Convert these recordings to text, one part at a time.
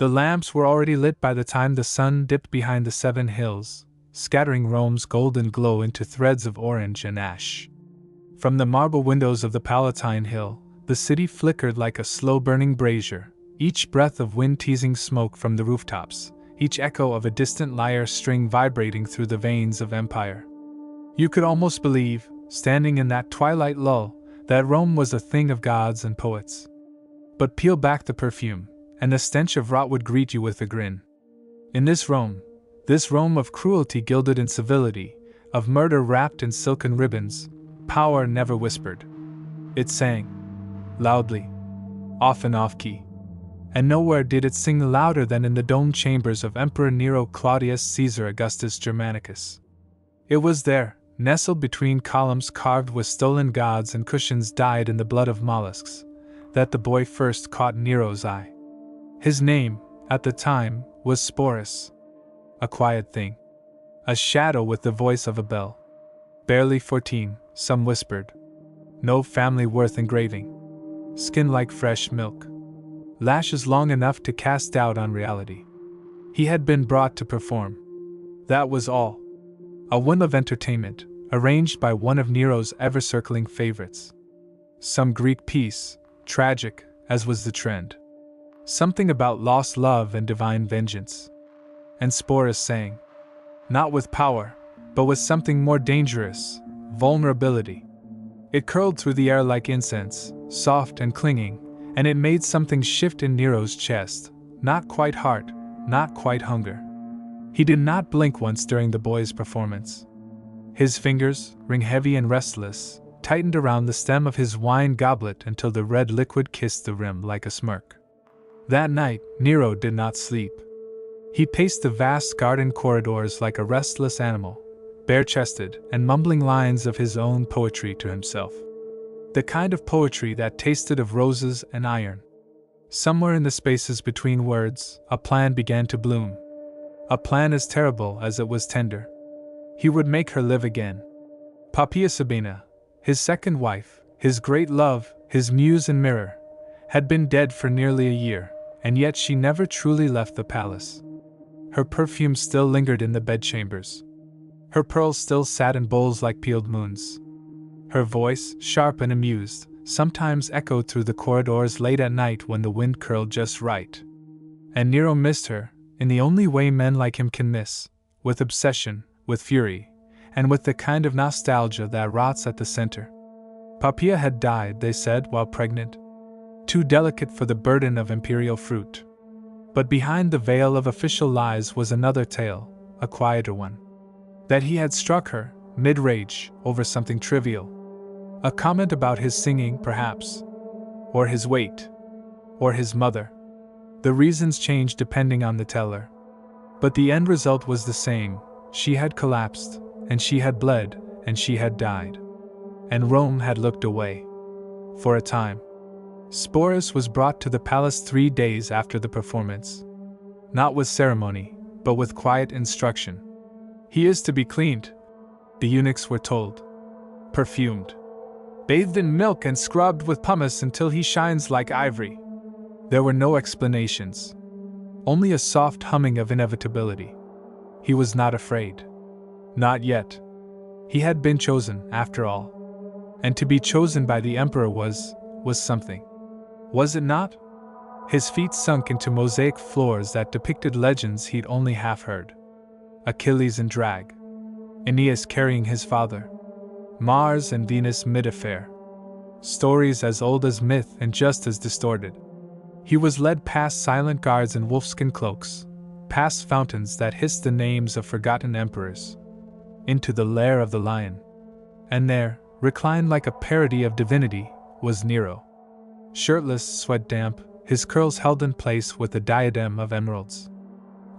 The lamps were already lit by the time the sun dipped behind the 7 hills, scattering Rome's golden glow into threads of orange and ash. From the marble windows of the Palatine Hill, the city flickered like a slow-burning brazier, each breath of wind teasing smoke from the rooftops, each echo of a distant lyre string vibrating through the veins of empire. You could almost believe, standing in that twilight lull, that Rome was a thing of gods and poets. But peel back the perfume, and the stench of rot would greet you with a grin. In this Rome of cruelty gilded in civility, of murder wrapped in silken ribbons, power never whispered. It sang. Loudly. Often off-key. And nowhere did it sing louder than in the domed chambers of Emperor Nero Claudius Caesar Augustus Germanicus. It was there, nestled between columns carved with stolen gods and cushions dyed in the blood of mollusks, that the boy first caught Nero's eye. His name, at the time, was Sporus. A quiet thing. A shadow with the voice of a bell. Barely 14, some whispered. No family worth engraving. Skin like fresh milk. Lashes long enough to cast doubt on reality. He had been brought to perform. That was all. A whim of entertainment, arranged by one of Nero's ever-circling favorites. Some Greek piece, tragic, as was the trend. Something about lost love and divine vengeance. And Sporus sang. Not with power, but with something more dangerous, vulnerability. It curled through the air like incense, soft and clinging, and it made something shift in Nero's chest, not quite heart, not quite hunger. He did not blink once during the boy's performance. His fingers, ring-heavy and restless, tightened around the stem of his wine goblet until the red liquid kissed the rim like a smirk. That night, Nero did not sleep. He paced the vast garden corridors like a restless animal, bare-chested and mumbling lines of his own poetry to himself. The kind of poetry that tasted of roses and iron. Somewhere in the spaces between words, a plan began to bloom. A plan as terrible as it was tender. He would make her live again. Poppaea Sabina, his second wife, his great love, his muse and mirror, had been dead for nearly a year, and yet she never truly left the palace. Her perfume still lingered in the bedchambers. Her pearls still sat in bowls like peeled moons. Her voice, sharp and amused, sometimes echoed through the corridors late at night when the wind curled just right. And Nero missed her, in the only way men like him can miss, with obsession, with fury, and with the kind of nostalgia that rots at the center. Poppaea had died, they said, while pregnant. Too delicate for the burden of imperial fruit. But behind the veil of official lies was another tale, a quieter one. That he had struck her, mid-rage, over something trivial. A comment about his singing, perhaps. Or his weight. Or his mother. The reasons changed depending on the teller. But the end result was the same. She had collapsed, and she had bled, and she had died. And Rome had looked away. For a time. Sporus was brought to the palace 3 days after the performance. Not with ceremony, but with quiet instruction. He is to be cleaned, the eunuchs were told. Perfumed. Bathed in milk and scrubbed with pumice until he shines like ivory. There were no explanations. Only a soft humming of inevitability. He was not afraid. Not yet. He had been chosen, after all. And to be chosen by the emperor was something. Was it not? His feet sunk into mosaic floors that depicted legends he'd only half heard. Achilles in drag. Aeneas carrying his father. Mars and Venus mid-affair. Stories as old as myth and just as distorted. He was led past silent guards in wolfskin cloaks, past fountains that hissed the names of forgotten emperors, into the lair of the lion. And there, reclined like a parody of divinity, was Nero. Shirtless, sweat-damp, his curls held in place with a diadem of emeralds.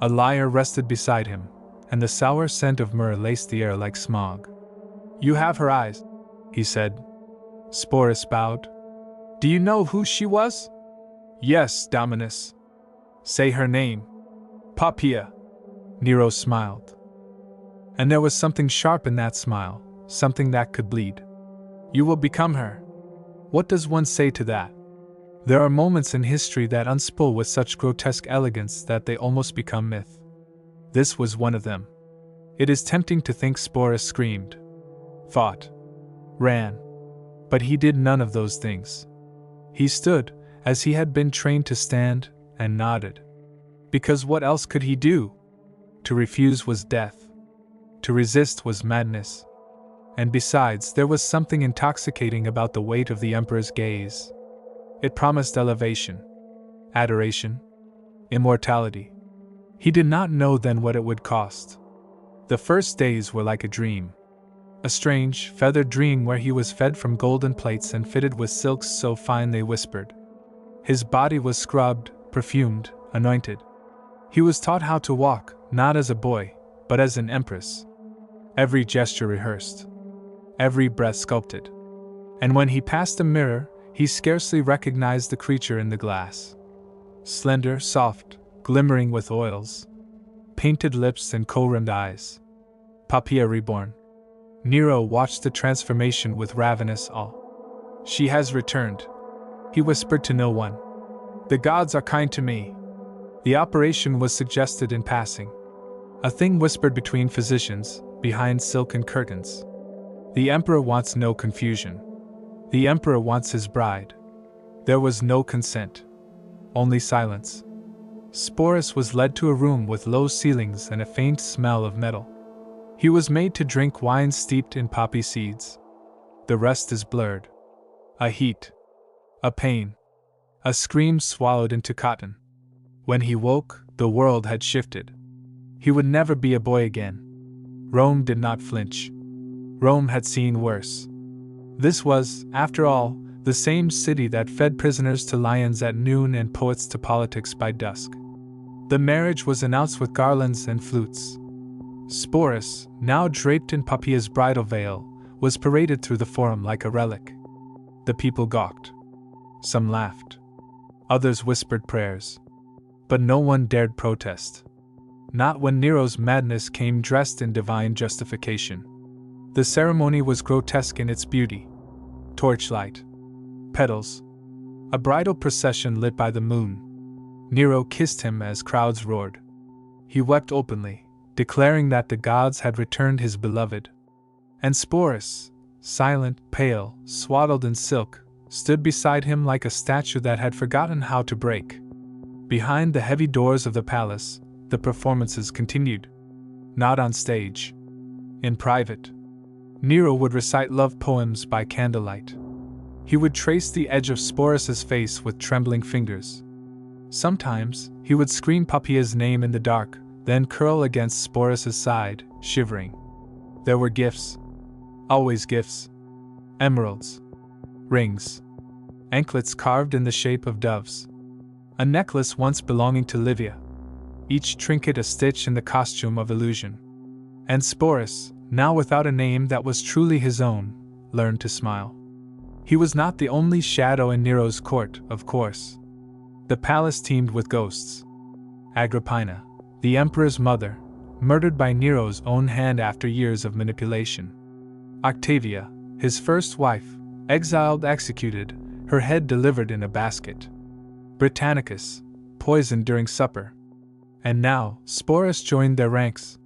A lyre rested beside him, and the sour scent of myrrh laced the air like smog. "You have her eyes," he said. Sporus bowed. "Do you know who she was?" "Yes, Dominus." "Say her name." "Poppaea." Nero smiled. And there was something sharp in that smile, something that could bleed. "You will become her." What does one say to that? There are moments in history that unspool with such grotesque elegance that they almost become myth. This was one of them. It is tempting to think Sporus screamed, fought, ran. But he did none of those things. He stood, as he had been trained to stand, and nodded. Because what else could he do? To refuse was death. To resist was madness. And besides, there was something intoxicating about the weight of the emperor's gaze. It promised elevation, adoration, immortality. He did not know then what it would cost. The first days were like a dream. A strange, feathered dream where he was fed from golden plates and fitted with silks so fine they whispered. His body was scrubbed, perfumed, anointed. He was taught how to walk, not as a boy, but as an empress. Every gesture rehearsed. Every breath sculpted. And when he passed a mirror, he scarcely recognized the creature in the glass. Slender, soft, glimmering with oils. Painted lips and kohl-rimmed eyes. Poppaea reborn. Nero watched the transformation with ravenous awe. She has returned, he whispered to no one. The gods are kind to me. The operation was suggested in passing. A thing whispered between physicians, behind silken curtains. The emperor wants no confusion. The emperor wants his bride. There was no consent. Only silence. Sporus was led to a room with low ceilings and a faint smell of metal. He was made to drink wine steeped in poppy seeds. The rest is blurred. A heat. A pain. A scream swallowed into cotton. When he woke, the world had shifted. He would never be a boy again. Rome did not flinch. Rome had seen worse. This was, after all, the same city that fed prisoners to lions at noon and poets to politics by dusk. The marriage was announced with garlands and flutes. Sporus, now draped in Poppaea's bridal veil, was paraded through the forum like a relic. The people gawked. Some laughed. Others whispered prayers. But no one dared protest. Not when Nero's madness came dressed in divine justification. The ceremony was grotesque in its beauty. Torchlight. Petals. A bridal procession lit by the moon. Nero kissed him as crowds roared. He wept openly, declaring that the gods had returned his beloved. And Sporus, silent, pale, swaddled in silk, stood beside him like a statue that had forgotten how to break. Behind the heavy doors of the palace, the performances continued. Not on stage. In private. Nero would recite love poems by candlelight. He would trace the edge of Sporus's face with trembling fingers. Sometimes, he would scream Poppaea's name in the dark, then curl against Sporus's side, shivering. There were gifts. Always gifts. Emeralds. Rings. Anklets carved in the shape of doves. A necklace once belonging to Livia. Each trinket a stitch in the costume of illusion. And Sporus, now without a name that was truly his own, learned to smile. He was not the only shadow in Nero's court, of course. The palace teemed with ghosts. Agrippina, the emperor's mother, murdered by Nero's own hand after years of manipulation. Octavia, his first wife, exiled, executed, her head delivered in a basket. Britannicus, poisoned during supper. And now, Sporus joined their ranks.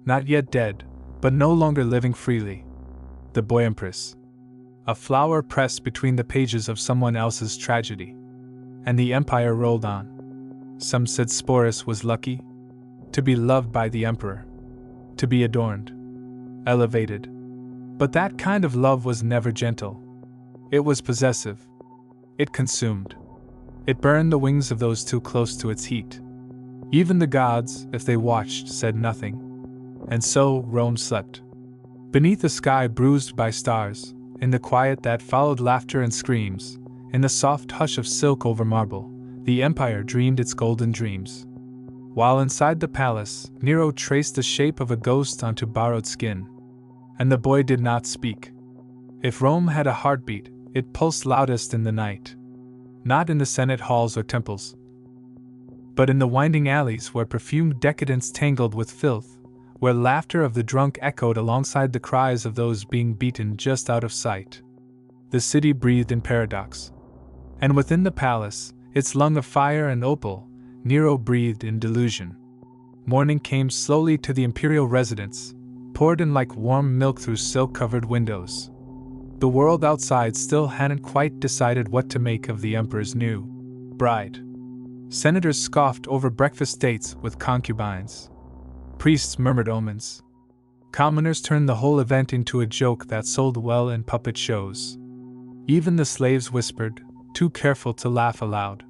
Not yet dead, but no longer living freely. The boy empress. A flower pressed between the pages of someone else's tragedy. And the empire rolled on. Some said Sporus was lucky. To be loved by the emperor. To be adorned. Elevated. But that kind of love was never gentle. It was possessive. It consumed. It burned the wings of those too close to its heat. Even the gods, if they watched, said nothing. And so Rome slept. Beneath a sky bruised by stars, in the quiet that followed laughter and screams, in the soft hush of silk over marble, the empire dreamed its golden dreams. While inside the palace, Nero traced the shape of a ghost onto borrowed skin. And the boy did not speak. If Rome had a heartbeat, it pulsed loudest in the night. Not in the senate halls or temples, but in the winding alleys where perfumed decadence tangled with filth, where laughter of the drunk echoed alongside the cries of those being beaten just out of sight. The city breathed in paradox. And within the palace, its lung of fire and opal, Nero breathed in delusion. Morning came slowly to the imperial residence, poured in like warm milk through silk-covered windows. The world outside still hadn't quite decided what to make of the emperor's new bride. Senators scoffed over breakfast dates with concubines. Priests murmured omens. Commoners turned the whole event into a joke that sold well in puppet shows. Even the slaves whispered, too careful to laugh aloud.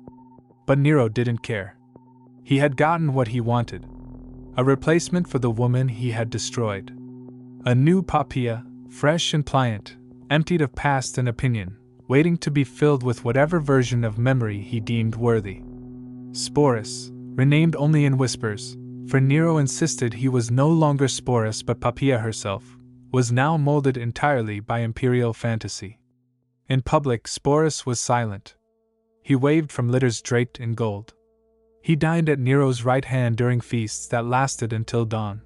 But Nero didn't care. He had gotten what he wanted. A replacement for the woman he had destroyed. A new Poppaea, fresh and pliant, emptied of past and opinion, waiting to be filled with whatever version of memory he deemed worthy. Sporus, renamed only in whispers, for Nero insisted he was no longer Sporus but Poppaea herself, was now molded entirely by imperial fantasy. In public, Sporus was silent. He waved from litters draped in gold. He dined at Nero's right hand during feasts that lasted until dawn.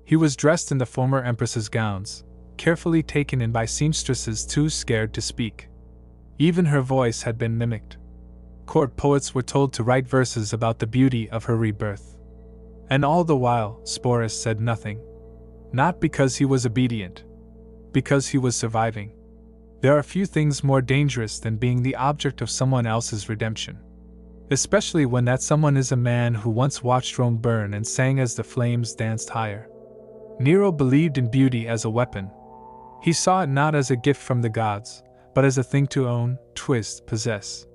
He was dressed in the former empress's gowns, carefully taken in by seamstresses too scared to speak. Even her voice had been mimicked. Court poets were told to write verses about the beauty of her rebirth. And all the while, Sporus said nothing. Not because he was obedient. Because he was surviving. There are few things more dangerous than being the object of someone else's redemption. Especially when that someone is a man who once watched Rome burn and sang as the flames danced higher. Nero believed in beauty as a weapon. He saw it not as a gift from the gods, but as a thing to own, twist, possess.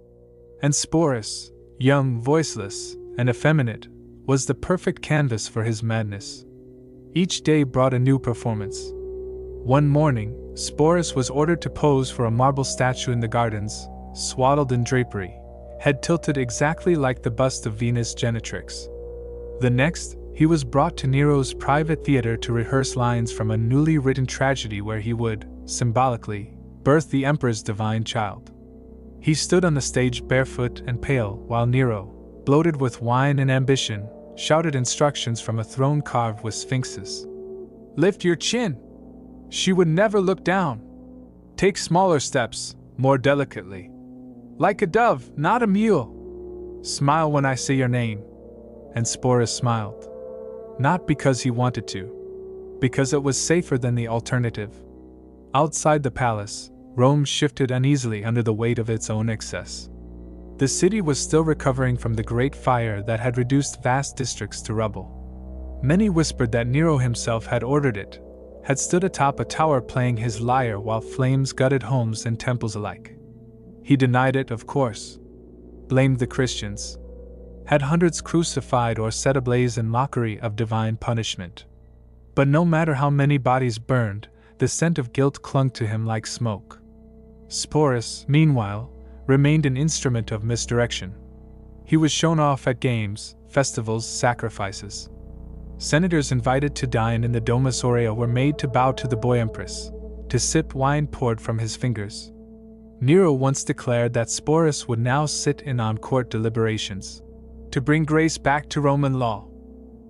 And Sporus, young, voiceless, and effeminate, was the perfect canvas for his madness. Each day brought a new performance. One morning, Sporus was ordered to pose for a marble statue in the gardens, swaddled in drapery, head tilted exactly like the bust of Venus Genitrix. The next, he was brought to Nero's private theater to rehearse lines from a newly written tragedy where he would, symbolically, birth the emperor's divine child. He stood on the stage barefoot and pale while Nero, bloated with wine and ambition, shouted instructions from a throne carved with sphinxes. Lift your chin! She would never look down. Take smaller steps, more delicately. Like a dove, not a mule. Smile when I say your name. And Sporus smiled. Not because he wanted to. Because it was safer than the alternative. Outside the palace, Rome shifted uneasily under the weight of its own excess. The city was still recovering from the great fire that had reduced vast districts to rubble. Many whispered that Nero himself had ordered it, had stood atop a tower playing his lyre while flames gutted homes and temples alike. He denied it, of course. Blamed the Christians. Had hundreds crucified or set ablaze in mockery of divine punishment. But no matter how many bodies burned, the scent of guilt clung to him like smoke. Sporus, meanwhile, remained an instrument of misdirection. He was shown off at games, festivals, sacrifices. Senators invited to dine in the Domus Aurea were made to bow to the boy empress, to sip wine poured from his fingers. Nero once declared that Sporus would now sit in on court deliberations, to bring grace back to Roman law.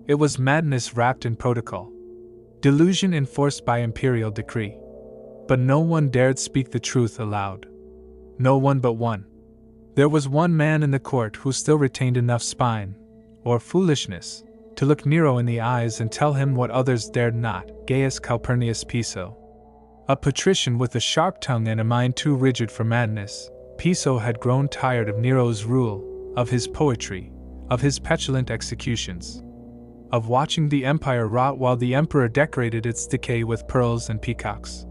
It was madness wrapped in protocol, delusion enforced by imperial decree. But no one dared speak the truth aloud. No one but one. There was one man in the court who still retained enough spine, or foolishness, to look Nero in the eyes and tell him what others dared not, Gaius Calpurnius Piso. A patrician with a sharp tongue and a mind too rigid for madness, Piso had grown tired of Nero's rule, of his poetry, of his petulant executions, of watching the empire rot while the emperor decorated its decay with pearls and peacocks.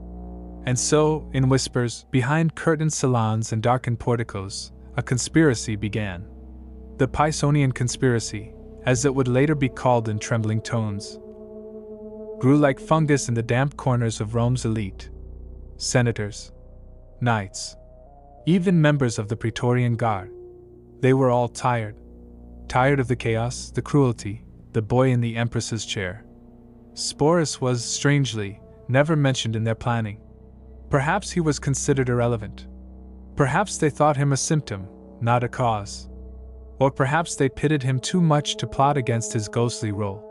And so, in whispers, behind curtained salons and darkened porticos, a conspiracy began. The Pisonian conspiracy, as it would later be called in trembling tones, grew like fungus in the damp corners of Rome's elite. Senators, knights, even members of the Praetorian Guard. They were all tired. Tired of the chaos, the cruelty, the boy in the empress's chair. Sporus was, strangely, never mentioned in their planning. Perhaps he was considered irrelevant. Perhaps they thought him a symptom, not a cause. Or perhaps they pitied him too much to plot against his ghostly role.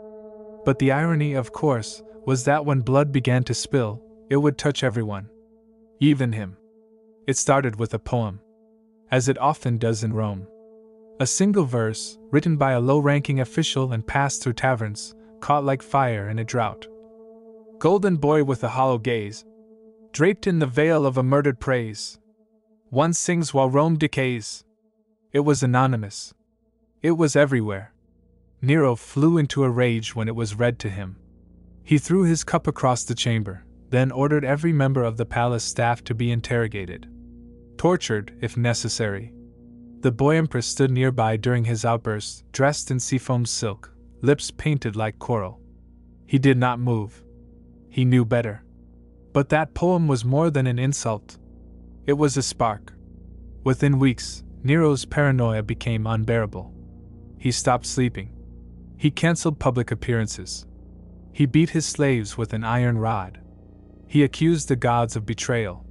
But the irony, of course, was that when blood began to spill, it would touch everyone. Even him. It started with a poem. as it often does in Rome. A single verse, written by a low-ranking official and passed through taverns, caught like fire in a drought. Golden boy with a hollow gaze, draped in the veil of a murdered praise. One sings while Rome decays. It was anonymous. It was everywhere. Nero flew into a rage when it was read to him. He threw his cup across the chamber, then ordered every member of the palace staff to be interrogated. Tortured, if necessary. The boy empress stood nearby during his outburst, dressed in seafoam silk, lips painted like coral. He did not move. He knew better. But that poem was more than an insult. It was a spark. Within weeks, Nero's paranoia became unbearable. He stopped sleeping. He canceled public appearances. He beat his slaves with an iron rod. He accused the gods of betrayal.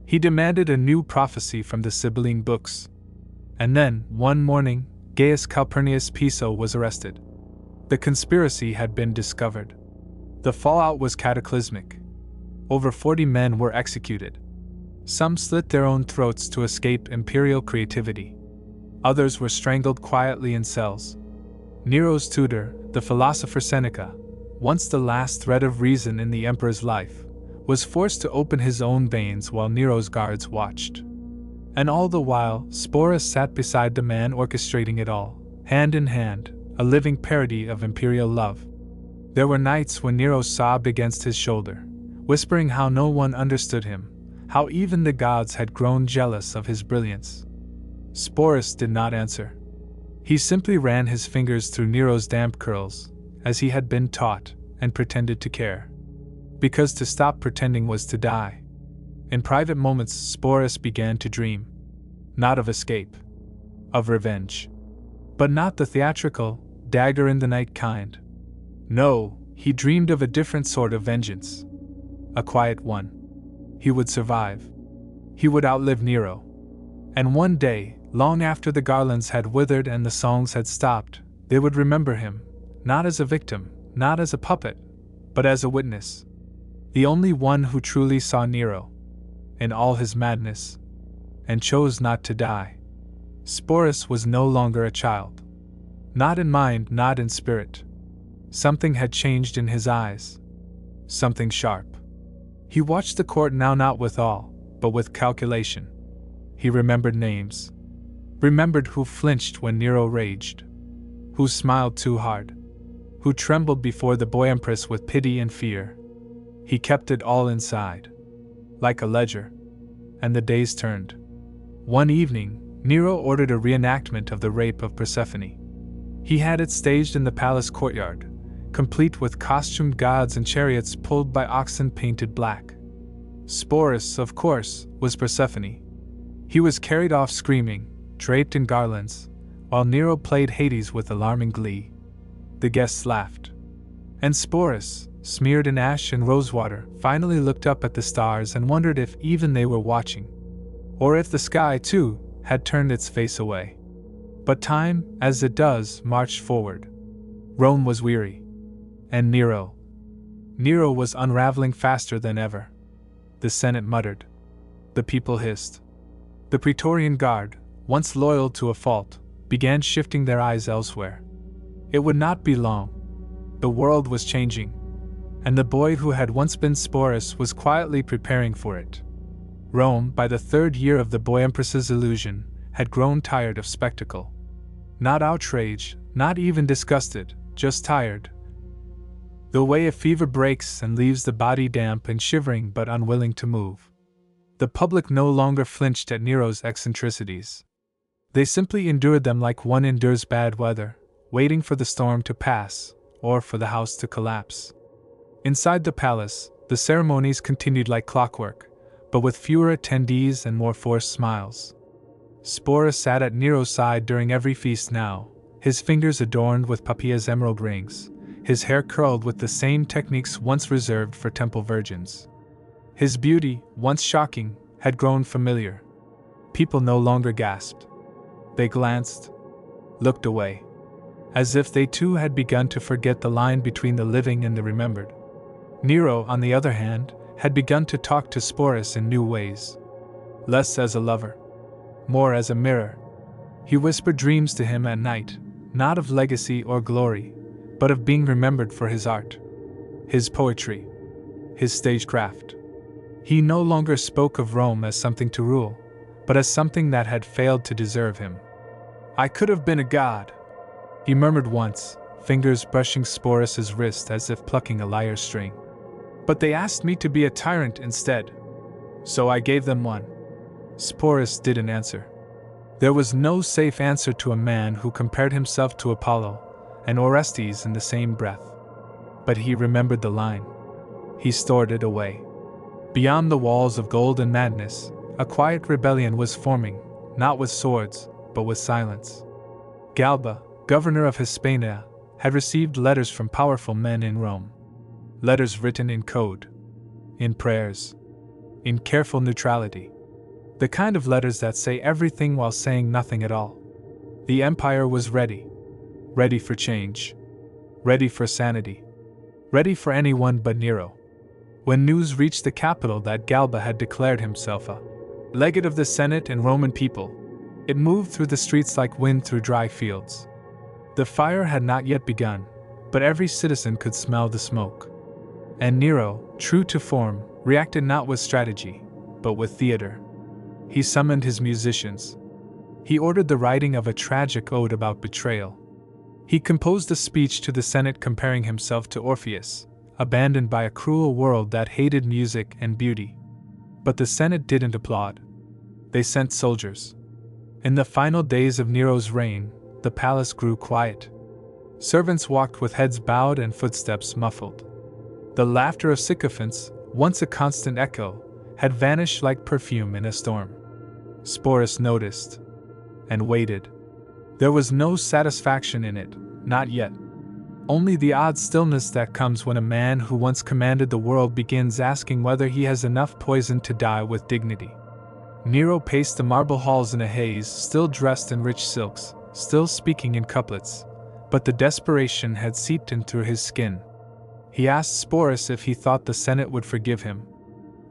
He demanded a new prophecy from the Sibylline books. And then, one morning, Gaius Calpurnius Piso was arrested. The conspiracy had been discovered. The fallout was cataclysmic. Over 40 men were executed. Some slit their own throats to escape imperial creativity. Others were strangled quietly in cells. Nero's tutor, the philosopher Seneca, once the last thread of reason in the emperor's life, was forced to open his own veins while Nero's guards watched. And all the while, Sporus sat beside the man orchestrating it all, hand in hand, a living parody of imperial love. There were nights when Nero sobbed against his shoulder, whispering how no one understood him, how even the gods had grown jealous of his brilliance. Sporus did not answer. He simply ran his fingers through Nero's damp curls, as he had been taught, and pretended to care. Because to stop pretending was to die. In private moments, Sporus began to dream. Not of escape. Of revenge. But not the theatrical, dagger-in-the-night kind. No, he dreamed of a different sort of vengeance. A quiet one. He would survive. He would outlive Nero. And one day, long after the garlands had withered and the songs had stopped, they would remember him, not as a victim, not as a puppet, but as a witness. The only one who truly saw Nero, in all his madness, and chose not to die. Sporus was no longer a child. Not in mind, not in spirit. Something had changed in his eyes. Something sharp. He watched the court now not with awe, but with calculation. He remembered names. Remembered who flinched when Nero raged. Who smiled too hard. Who trembled before the boy empress with pity and fear. He kept it all inside. Like a ledger. And the days turned. One evening, Nero ordered a reenactment of the rape of Persephone. He had it staged in the palace courtyard, complete with costumed gods and chariots pulled by oxen painted black. Sporus, of course, was Persephone. He was carried off screaming, draped in garlands, while Nero played Hades with alarming glee. The guests laughed. And Sporus, smeared in ash and rosewater, finally looked up at the stars and wondered if even they were watching. Or if the sky, too, had turned its face away. But time, as it does, marched forward. Rome was weary. And Nero was unraveling faster than ever. The Senate muttered. The people hissed. The Praetorian Guard, once loyal to a fault, began shifting their eyes elsewhere. It would not be long. The world was changing. And the boy who had once been Sporus was quietly preparing for it. Rome, by the third year of the boy empress's illusion, had grown tired of spectacle. Not outraged, not even disgusted, just tired. The way a fever breaks and leaves the body damp and shivering but unwilling to move. The public no longer flinched at Nero's eccentricities. They simply endured them like one endures bad weather, waiting for the storm to pass, or for the house to collapse. Inside the palace, the ceremonies continued like clockwork, but with fewer attendees and more forced smiles. Sporus sat at Nero's side during every feast now, his fingers adorned with Papia's emerald rings, his hair curled with the same techniques once reserved for temple virgins. His beauty, once shocking, had grown familiar. People no longer gasped. They glanced, looked away, as if they too had begun to forget the line between the living and the remembered. Nero, on the other hand, had begun to talk to Sporus in new ways. Less as a lover. more as a mirror. He whispered dreams to him at night, not of legacy or glory, but of being remembered for his art, his poetry, his stagecraft. He no longer spoke of Rome as something to rule, but as something that had failed to deserve him. "I could have been a god," he murmured once, fingers brushing Sporus's wrist as if plucking a lyre string. "But they asked me to be a tyrant instead. So I gave them one." Sporus didn't answer. There was no safe answer to a man who compared himself to Apollo and Orestes in the same breath. But he remembered the line. He stored it away. Beyond the walls of gold and madness, a quiet rebellion was forming, not with swords, but with silence. Galba, governor of Hispania, had received letters from powerful men in Rome. Letters written in code, in prayers, in careful neutrality. The kind of letters that say everything while saying nothing at all. The empire was ready. Ready for change. Ready for sanity. Ready for anyone but Nero. When news reached the capital that Galba had declared himself a legate of the Senate and Roman people, it moved through the streets like wind through dry fields. The fire had not yet begun, but every citizen could smell the smoke. And Nero, true to form, reacted not with strategy, but with theater. He summoned his musicians. He ordered the writing of a tragic ode about betrayal. He composed a speech to the Senate comparing himself to Orpheus, abandoned by a cruel world that hated music and beauty. But the Senate didn't applaud. They sent soldiers. In the final days of Nero's reign, the palace grew quiet. Servants walked with heads bowed and footsteps muffled. The laughter of sycophants, once a constant echo, had vanished like perfume in a storm. Sporus noticed. And waited. There was no satisfaction in it, not yet. Only the odd stillness that comes when a man who once commanded the world begins asking whether he has enough poison to die with dignity. Nero paced the marble halls in a haze, still dressed in rich silks, still speaking in couplets, but the desperation had seeped in through his skin. He asked Sporus if he thought the Senate would forgive him.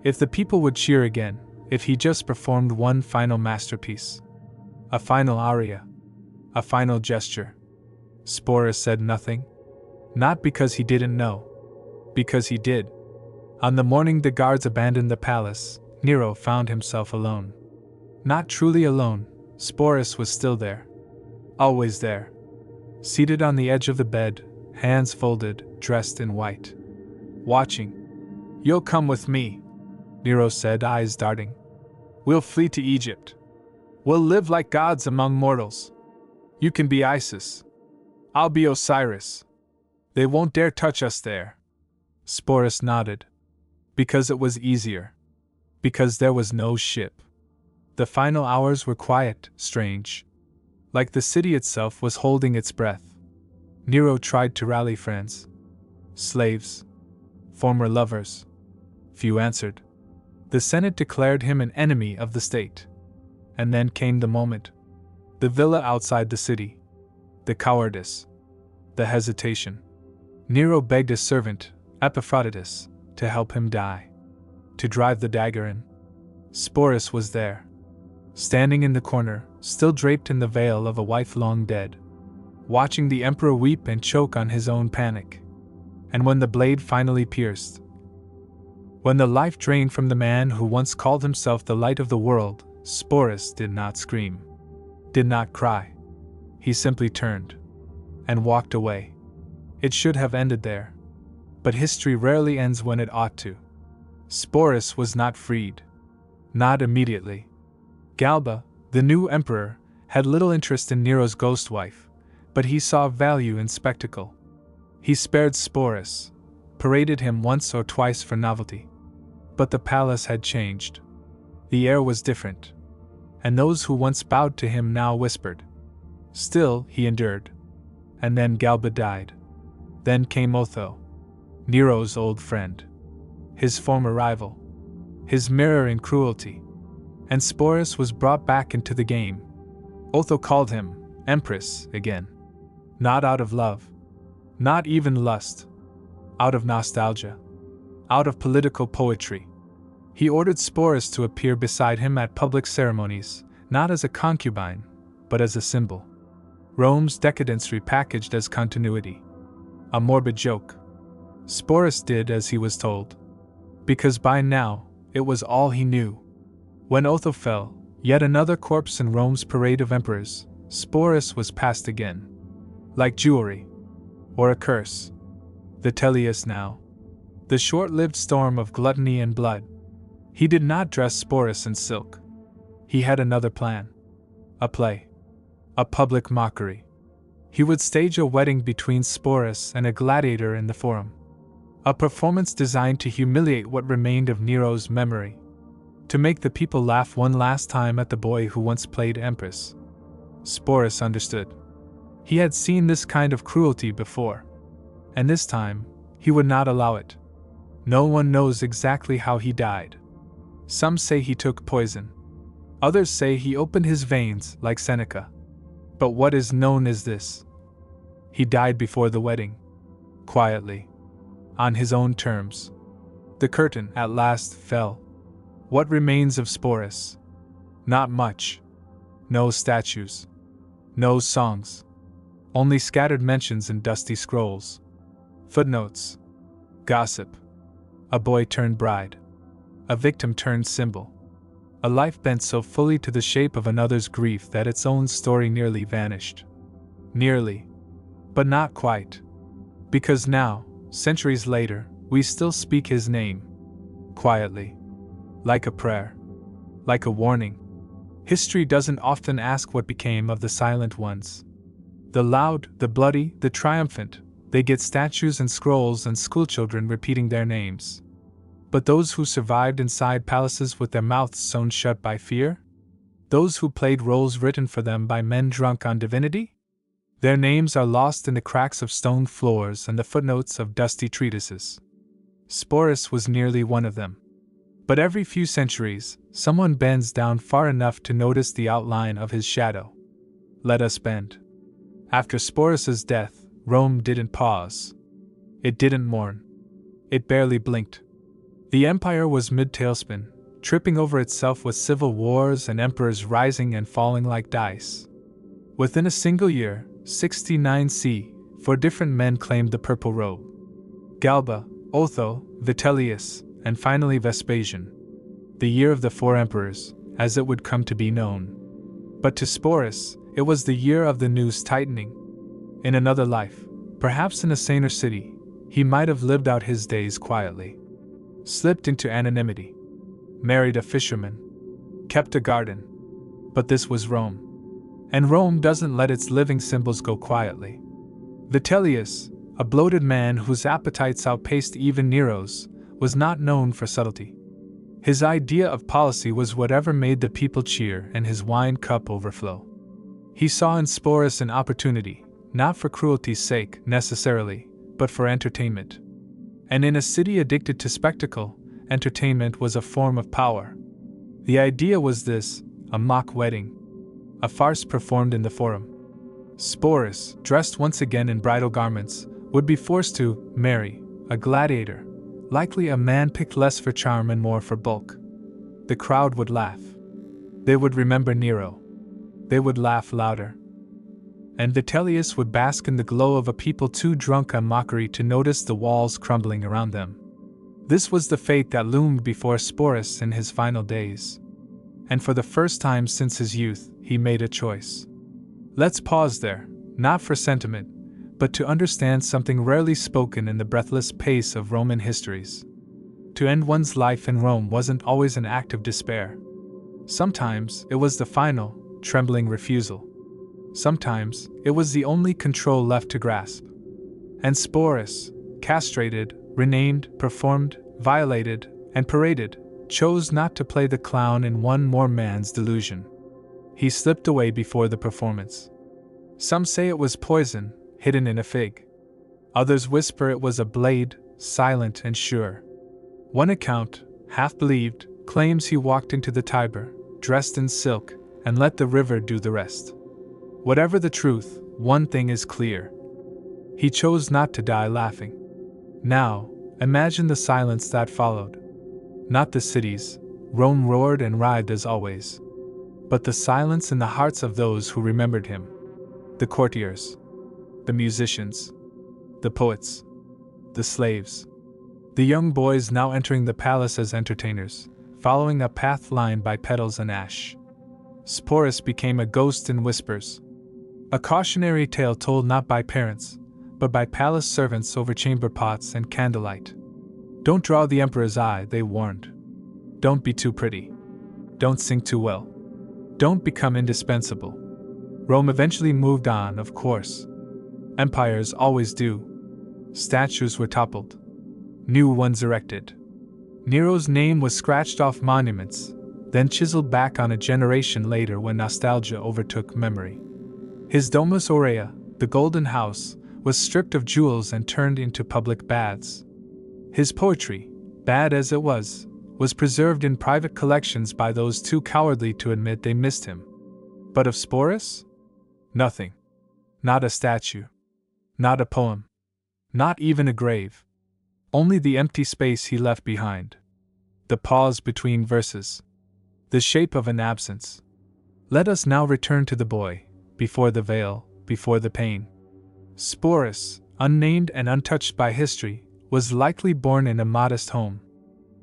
If the people would cheer again, if he just performed one final masterpiece. A final aria. A final gesture. Sporus said nothing. Not because he didn't know. Because he did. On the morning the guards abandoned the palace, Nero found himself alone. Not truly alone, Sporus was still there. Always there. Seated on the edge of the bed, hands folded, dressed in white. Watching. "You'll come with me," Nero said, eyes darting. "We'll flee to Egypt. We'll live like gods among mortals. You can be Isis. I'll be Osiris. They won't dare touch us there." Sporus nodded. Because it was easier. Because there was no ship. The final hours were quiet, strange. Like the city itself was holding its breath. Nero tried to rally friends. Slaves. Former lovers. Few answered. The Senate declared him an enemy of the state. And then came the moment. The villa outside the city. The cowardice. The hesitation. Nero begged a servant, Epaphroditus, to help him die. To drive the dagger in. Sporus was there. Standing in the corner, still draped in the veil of a wife long dead. Watching the emperor weep and choke on his own panic. And when the blade finally pierced. When the life drained from the man who once called himself the light of the world, Sporus did not scream. Did not cry. He simply turned. And walked away. It should have ended there. But history rarely ends when it ought to. Sporus was not freed. Not immediately. Galba, the new emperor, had little interest in Nero's ghost wife, but he saw value in spectacle. He spared Sporus, paraded him once or twice for novelty. But the palace had changed. The air was different. And those who once bowed to him now whispered. Still, he endured. And then Galba died. Then came Otho, Nero's old friend. His former rival. His mirror in cruelty. And Sporus was brought back into the game. Otho called him Empress again. Not out of love. Not even lust. Out of nostalgia. Out of political poetry. He ordered Sporus to appear beside him at public ceremonies, not as a concubine, but as a symbol. Rome's decadence repackaged as continuity. A morbid joke. Sporus did as he was told, because by now, it was all he knew. When Otho fell, yet another corpse in Rome's parade of emperors, Sporus was passed again. Like jewelry. Or a curse. Vitellius now. The short-lived storm of gluttony and blood. He did not dress Sporus in silk. He had another plan. A play. A public mockery. He would stage a wedding between Sporus and a gladiator in the Forum. A performance designed to humiliate what remained of Nero's memory. To make the people laugh one last time at the boy who once played Empress. Sporus understood. He had seen this kind of cruelty before. And this time, he would not allow it. No one knows exactly how he died. Some say he took poison. Others say he opened his veins like Seneca. But what is known is this. He died before the wedding. Quietly. On his own terms. The curtain at last fell. What remains of Sporus? Not much. No statues. No songs. Only scattered mentions in dusty scrolls. Footnotes. Gossip. A boy turned bride. A victim turned symbol. A life bent so fully to the shape of another's grief that its own story nearly vanished. Nearly. But not quite. Because now, centuries later, we still speak his name. Quietly. Like a prayer. Like a warning. History doesn't often ask what became of the silent ones. The loud, the bloody, the triumphant, they get statues and scrolls and schoolchildren repeating their names. But those who survived inside palaces with their mouths sewn shut by fear? Those who played roles written for them by men drunk on divinity? Their names are lost in the cracks of stone floors and the footnotes of dusty treatises. Sporus was nearly one of them. But every few centuries, someone bends down far enough to notice the outline of his shadow. Let us bend. After Sporus's death, Rome didn't pause. It didn't mourn. It barely blinked. The empire was mid-tailspin, tripping over itself with civil wars and emperors rising and falling like dice. Within a single year, 69 C, 4 different men claimed the purple robe. Galba, Otho, Vitellius, and finally Vespasian. The year of the 4 emperors, as it would come to be known. But to Sporus, it was the year of the noose tightening. In another life, perhaps in a saner city, he might have lived out his days quietly. Slipped into anonymity. Married a fisherman. Kept a garden. But this was Rome. And Rome doesn't let its living symbols go quietly. Vitellius, a bloated man whose appetites outpaced even Nero's, was not known for subtlety. His idea of policy was whatever made the people cheer and his wine cup overflow. He saw in Sporus an opportunity, not for cruelty's sake necessarily, but for entertainment. And in a city addicted to spectacle, entertainment was a form of power. The idea was this: a mock wedding. A farce performed in the Forum. Sporus, dressed once again in bridal garments, would be forced to marry a gladiator, likely a man picked less for charm and more for bulk. The crowd would laugh. They would remember Nero. They would laugh louder. And Vitellius would bask in the glow of a people too drunk on mockery to notice the walls crumbling around them. This was the fate that loomed before Sporus in his final days. And for the first time since his youth, he made a choice. Let's pause there, not for sentiment, but to understand something rarely spoken in the breathless pace of Roman histories. To end one's life in Rome wasn't always an act of despair. Sometimes it was the final, trembling refusal. Sometimes it was the only control left to grasp. And Sporus, castrated, renamed, performed, violated, and paraded, chose not to play the clown in one more man's delusion. He slipped away before the performance. Some say it was poison, hidden in a fig. Others whisper it was a blade, silent and sure. One account, half believed, claims he walked into the Tiber, dressed in silk, and let the river do the rest. Whatever the truth, one thing is clear. He chose not to die laughing. Now, imagine the silence that followed. Not the cities. Rome roared and writhed as always. but the silence in the hearts of those who remembered him. The courtiers, the musicians, the poets, the slaves. The young boys now entering the palace as entertainers, following a path lined by petals and ash. Sporus became a ghost in whispers. A cautionary tale told not by parents, but by palace servants over chamber pots and candlelight. Don't draw the emperor's eye, they warned. Don't be too pretty. Don't sing too well. Don't become indispensable. Rome eventually moved on, of course. Empires always do. Statues were toppled. New ones erected. Nero's name was scratched off monuments, then chiseled back on a generation later when nostalgia overtook memory. His Domus Aurea, the Golden House, was stripped of jewels and turned into public baths. His poetry, bad as it was preserved in private collections by those too cowardly to admit they missed him. But of Sporus? Nothing. Not a statue. Not a poem. Not even a grave. Only the empty space he left behind. The pause between verses. The shape of an absence. Let us now return to the boy, before the veil, before the pain. Sporus, unnamed and untouched by history, was likely born in a modest home.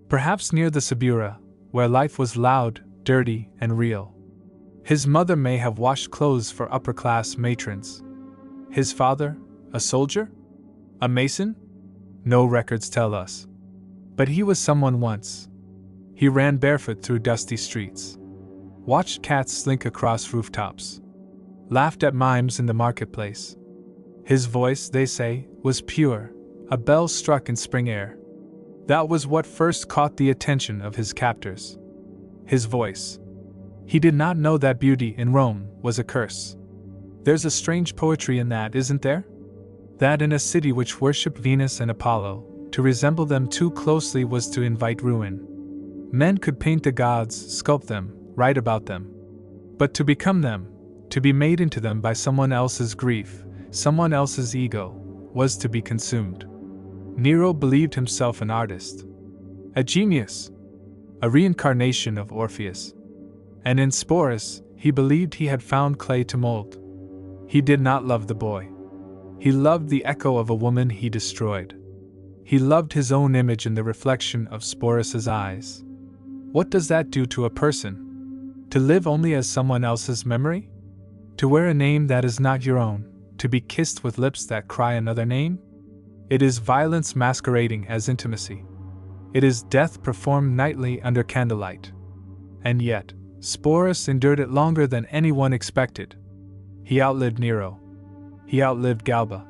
Perhaps near the Subura, where life was loud, dirty, and real. His mother may have washed clothes for upper-class matrons. His father, a soldier? A mason? No records tell us. But he was someone once. He ran barefoot through dusty streets. Watched cats slink across rooftops. Laughed at mimes in the marketplace. His voice, they say, was pure, a bell struck in spring air. That was what first caught the attention of his captors. His voice. He did not know that beauty in Rome was a curse. There's a strange poetry in that, isn't there? That in a city which worshipped Venus and Apollo, to resemble them too closely was to invite ruin. Men could paint the gods, sculpt them, write about them. But to become them, to be made into them by someone else's grief, someone else's ego, was to be consumed. Nero believed himself an artist. A genius. A reincarnation of Orpheus. And in Sporus, he believed he had found clay to mold. He did not love the boy. He loved the echo of a woman he destroyed. He loved his own image in the reflection of Sporus's eyes. What does that do to a person? To live only as someone else's memory? To wear a name that is not your own? To be kissed with lips that cry another name? It is violence masquerading as intimacy. It is death performed nightly under candlelight. And yet, Sporus endured it longer than anyone expected. He outlived Nero. He outlived Galba.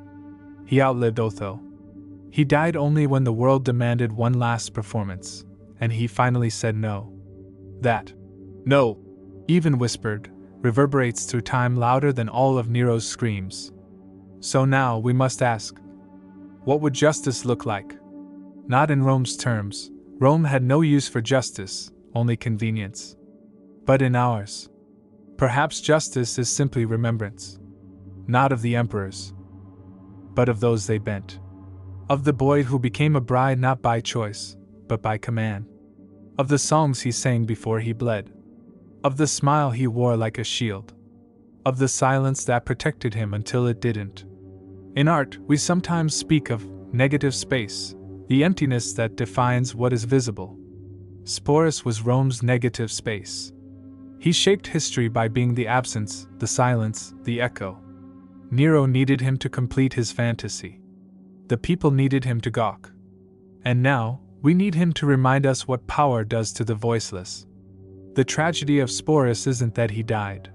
He outlived Otho. He died only when the world demanded one last performance, and he finally said no. That no, even whispered, reverberates through time louder than all of Nero's screams. So now we must ask, what would justice look like? Not in Rome's terms. Rome had no use for justice, only convenience. But in ours, perhaps justice is simply remembrance. Not of the emperors, but of those they bent. Of the boy who became a bride not by choice, but by command. Of the songs he sang before he bled. Of the smile he wore like a shield. Of the silence that protected him until it didn't. In art, we sometimes speak of negative space, the emptiness that defines what is visible. Sporus was Rome's negative space. He shaped history by being the absence, the silence, the echo. Nero needed him to complete his fantasy. The people needed him to gawk. And now, we need him to remind us what power does to the voiceless. The tragedy of Sporus isn't that he died.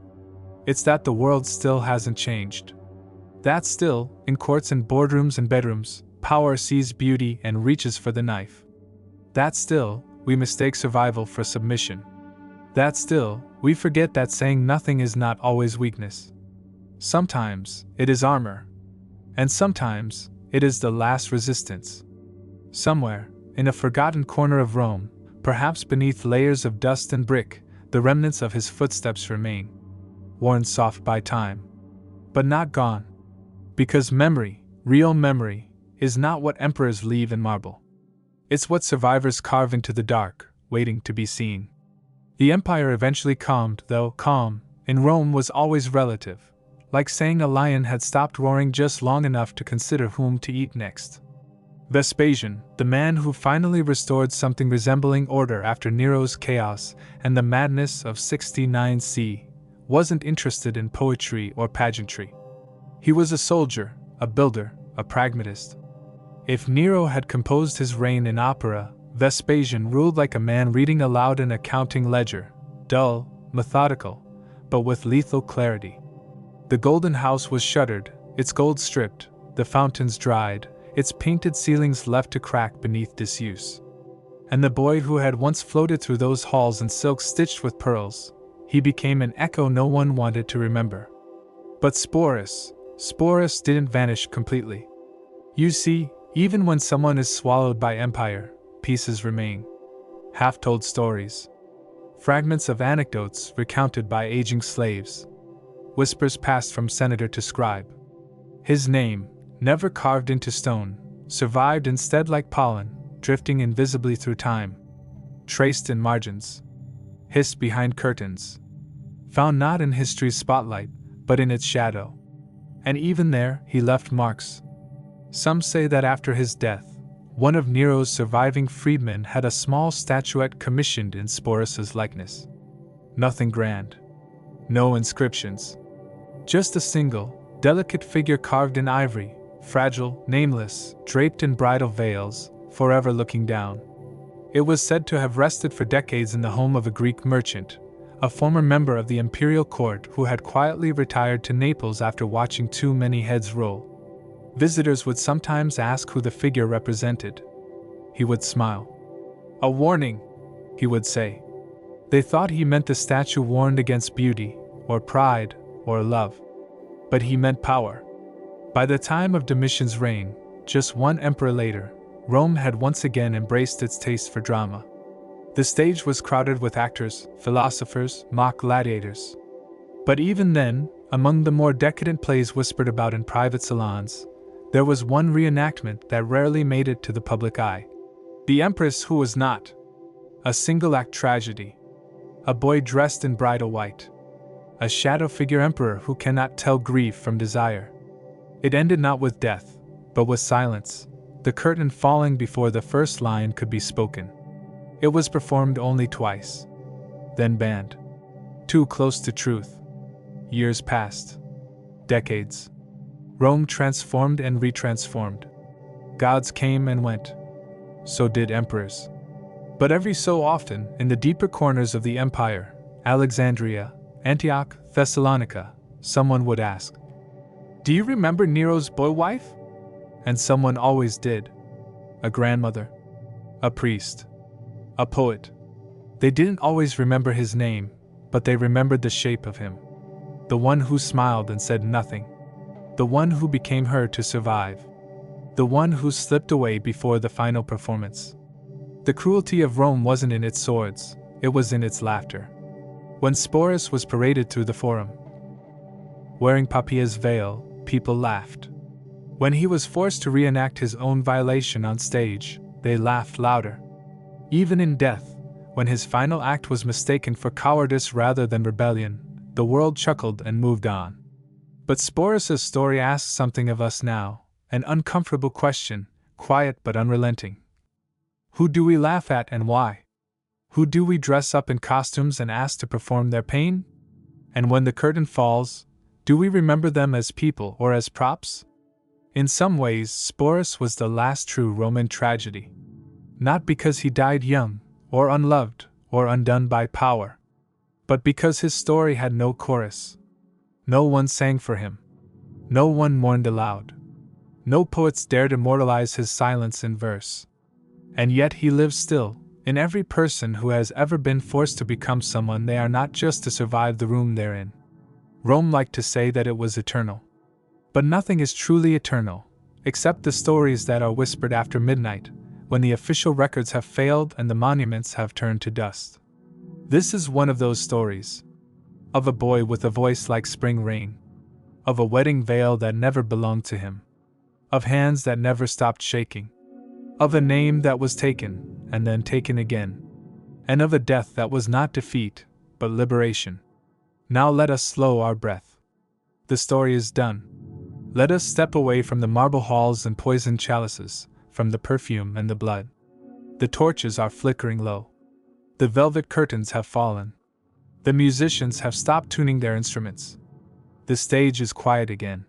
It's that the world still hasn't changed. That still, in courts and boardrooms and bedrooms, power sees beauty and reaches for the knife. That still, we mistake survival for submission. That still, we forget that saying nothing is not always weakness. Sometimes, it is armor. And sometimes, it is the last resistance. Somewhere, in a forgotten corner of Rome, perhaps beneath layers of dust and brick, the remnants of his footsteps remain. Worn soft by time. But not gone. Because memory, real memory, is not what emperors leave in marble. It's what survivors carve into the dark, waiting to be seen. The empire eventually calmed, though calm, in Rome was always relative, like saying a lion had stopped roaring just long enough to consider whom to eat next. Vespasian, the man who finally restored something resembling order after Nero's chaos and the madness of 69 CE, wasn't interested in poetry or pageantry. He was a soldier, a builder, a pragmatist. If Nero had composed his reign in opera, Vespasian ruled like a man reading aloud an accounting ledger, dull, methodical, but with lethal clarity. The golden house was shuttered, its gold stripped, the fountains dried, its painted ceilings left to crack beneath disuse. And the boy who had once floated through those halls in silk stitched with pearls, he became an echo no one wanted to remember. But Sporus didn't vanish completely. You see, even when someone is swallowed by empire, pieces remain. Half-told stories. Fragments of anecdotes recounted by aging slaves. Whispers passed from senator to scribe. His name, never carved into stone, survived instead like pollen, drifting invisibly through time. Traced in margins. Hissed behind curtains. Found not in history's spotlight, but in its shadow. And even there, he left marks. Some say that after his death, one of Nero's surviving freedmen had a small statuette commissioned in Sporus's likeness. Nothing grand. No inscriptions. Just a single, delicate figure carved in ivory, fragile, nameless, draped in bridal veils, forever looking down. It was said to have rested for decades in the home of a Greek merchant, a former member of the imperial court who had quietly retired to Naples after watching too many heads roll. Visitors would sometimes ask who the figure represented. He would smile. "A warning," he would say. They thought he meant the statue warned against beauty, or pride, or love. But he meant power. By the time of Domitian's reign, just one emperor later, Rome had once again embraced its taste for drama. The stage was crowded with actors, philosophers, mock gladiators. But even then, among the more decadent plays whispered about in private salons, there was one reenactment that rarely made it to the public eye. The Empress Who Was Not. A single-act tragedy. A boy dressed in bridal white. A shadow figure emperor who cannot tell grief from desire. It ended not with death, but with silence, the curtain falling before the first line could be spoken. It was performed only twice. Then banned. Too close to truth. Years passed. Decades. Rome transformed and retransformed. Gods came and went. So did emperors. But every so often, in the deeper corners of the empire, Alexandria, Antioch, Thessalonica, someone would ask, "Do you remember Nero's boy wife?" And someone always did. A grandmother. A priest. A poet. They didn't always remember his name, but they remembered the shape of him. The one who smiled and said nothing. The one who became her to survive. The one who slipped away before the final performance. The cruelty of Rome wasn't in its swords, it was in its laughter. When Sporus was paraded through the Forum, wearing Poppaea's veil, people laughed. When he was forced to reenact his own violation on stage, they laughed louder. Even in death, when his final act was mistaken for cowardice rather than rebellion, the world chuckled and moved on. But Sporus's story asks something of us now, an uncomfortable question, quiet but unrelenting. Who do we laugh at and why? Who do we dress up in costumes and ask to perform their pain? And when the curtain falls, do we remember them as people or as props? In some ways, Sporus was the last true Roman tragedy. Not because he died young, or unloved, or undone by power, but because his story had no chorus. No one sang for him. No one mourned aloud. No poets dared immortalize his silence in verse. And yet he lives still, in every person who has ever been forced to become someone they are not just to survive the room they're in. Rome liked to say that it was eternal. But nothing is truly eternal, except the stories that are whispered after midnight, when the official records have failed and the monuments have turned to dust. This is one of those stories. Of a boy with a voice like spring rain. Of a wedding veil that never belonged to him. Of hands that never stopped shaking. Of a name that was taken, and then taken again. and of a death that was not defeat, but liberation. Now let us slow our breath. The story is done. Let us step away from the marble halls and poisoned chalices, from the perfume and the blood. The torches are flickering low. The velvet curtains have fallen. The musicians have stopped tuning their instruments. The stage is quiet again.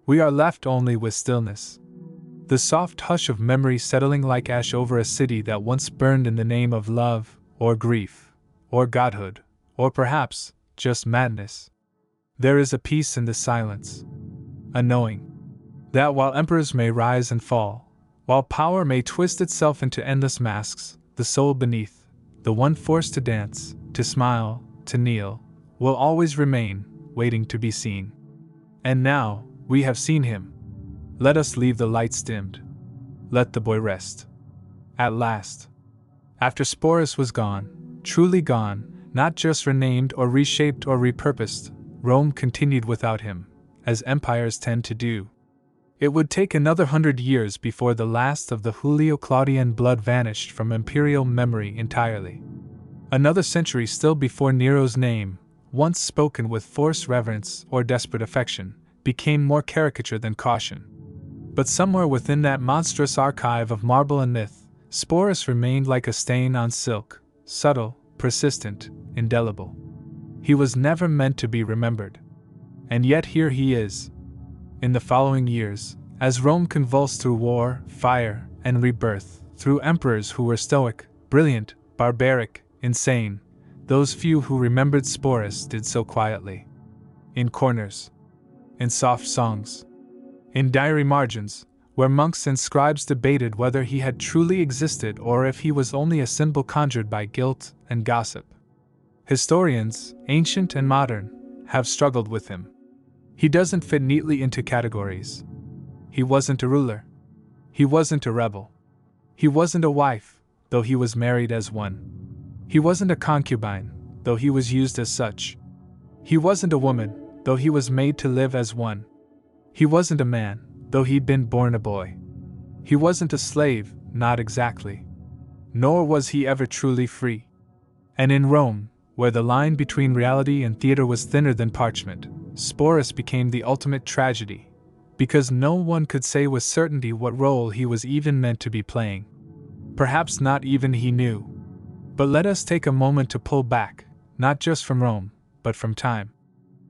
We are left only with stillness. The soft hush of memory settling like ash over a city that once burned in the name of love, or grief, or godhood, or perhaps just madness. There is a peace in the silence, a knowing that while emperors may rise and fall, while power may twist itself into endless masks, the soul beneath, the one forced to dance, to smile, to kneel, will always remain, waiting to be seen. And now, we have seen him. Let us leave the lights dimmed. Let the boy rest. At last. After Sporus was gone, truly gone, not just renamed or reshaped or repurposed, Rome continued without him, as empires tend to do. It would take another 100 years before the last of the Julio-Claudian blood vanished from imperial memory entirely. Another century still before Nero's name, once spoken with forced reverence or desperate affection, became more caricature than caution. But somewhere within that monstrous archive of marble and myth, Sporus remained like a stain on silk, subtle, persistent, indelible. He was never meant to be remembered. And yet here he is. In the following years, as Rome convulsed through war, fire, and rebirth, through emperors who were stoic, brilliant, barbaric, insane, those few who remembered Sporus did so quietly. In corners. In soft songs. In diary margins, where monks and scribes debated whether he had truly existed or if he was only a symbol conjured by guilt and gossip. Historians, ancient and modern, have struggled with him. He doesn't fit neatly into categories. He wasn't a ruler. He wasn't a rebel. He wasn't a wife, though he was married as one. He wasn't a concubine, though he was used as such. He wasn't a woman, though he was made to live as one. He wasn't a man, though he'd been born a boy. He wasn't a slave, not exactly. Nor was he ever truly free. And in Rome, where the line between reality and theater was thinner than parchment, Sporus became the ultimate tragedy, because no one could say with certainty what role he was even meant to be playing. Perhaps not even he knew. But let us take a moment to pull back, not just from Rome, but from time.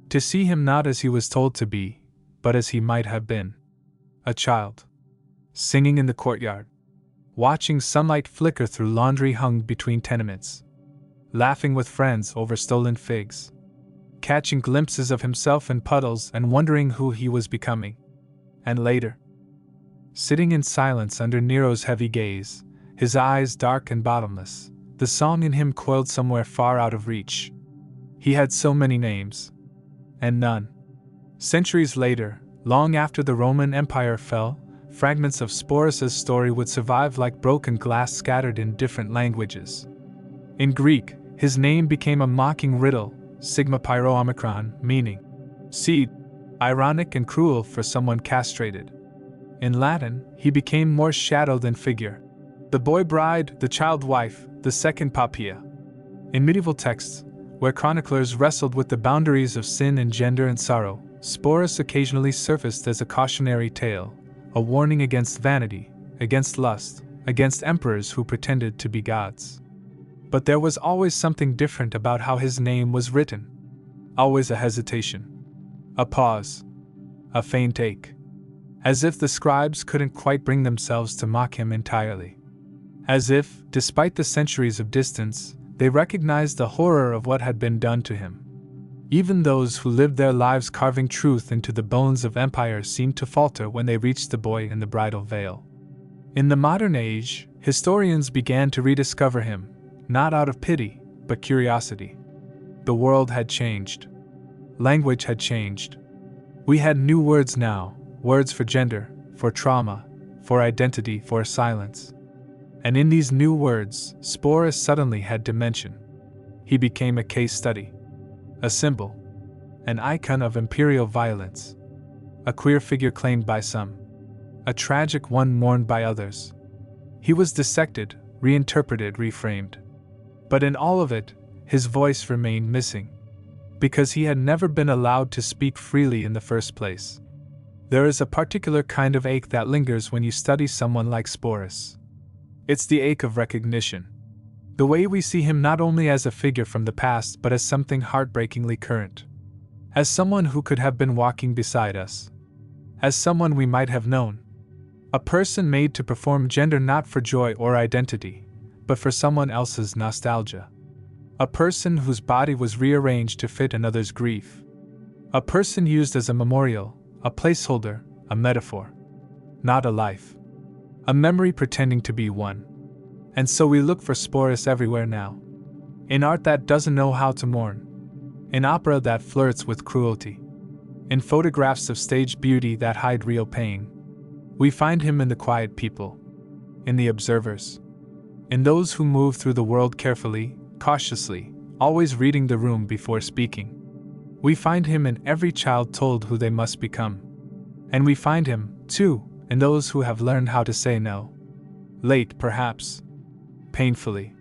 To see him not as he was told to be, but as he might have been. A child. Singing in the courtyard. Watching sunlight flicker through laundry hung between tenements. Laughing with friends over stolen figs. Catching glimpses of himself in puddles and wondering who he was becoming. And later, sitting in silence under Nero's heavy gaze, his eyes dark and bottomless, the song in him coiled somewhere far out of reach. He had so many names. And none. Centuries later, long after the Roman Empire fell, fragments of Sporus's story would survive like broken glass scattered in different languages. In Greek, his name became a mocking riddle, Sigma Pyro Omicron, meaning seed, ironic and cruel for someone castrated. In Latin, he became more shadow than figure. The boy bride, the child wife, the second Poppaea. In medieval texts, where chroniclers wrestled with the boundaries of sin and gender and sorrow, Sporus occasionally surfaced as a cautionary tale, a warning against vanity, against lust, against emperors who pretended to be gods. But there was always something different about how his name was written. Always a hesitation. A pause. A faint ache. As if the scribes couldn't quite bring themselves to mock him entirely. As if, despite the centuries of distance, they recognized the horror of what had been done to him. Even those who lived their lives carving truth into the bones of empire seemed to falter when they reached the boy in the bridal veil. In the modern age, historians began to rediscover him, not out of pity, but curiosity. The world had changed. Language had changed. We had new words now, words for gender, for trauma, for identity, for silence. And in these new words, Sporus suddenly had dimension. He became a case study. A symbol. An icon of imperial violence. A queer figure claimed by some. A tragic one mourned by others. He was dissected, reinterpreted, reframed. But in all of it, his voice remained missing, because he had never been allowed to speak freely in the first place. There is a particular kind of ache that lingers when you study someone like Sporus. It's the ache of recognition. The way we see him not only as a figure from the past but as something heartbreakingly current. As someone who could have been walking beside us. As someone we might have known. A person made to perform gender not for joy or identity, but for someone else's nostalgia. A person whose body was rearranged to fit another's grief. A person used as a memorial, a placeholder, a metaphor. Not a life. A memory pretending to be one. And so we look for Sporus everywhere now. In art that doesn't know how to mourn. In opera that flirts with cruelty. In photographs of staged beauty that hide real pain. We find him in the quiet people. In the observers. In those who move through the world carefully, cautiously, always reading the room before speaking. We find him in every child told who they must become. And we find him, too, in those who have learned how to say no. Late, perhaps. Painfully.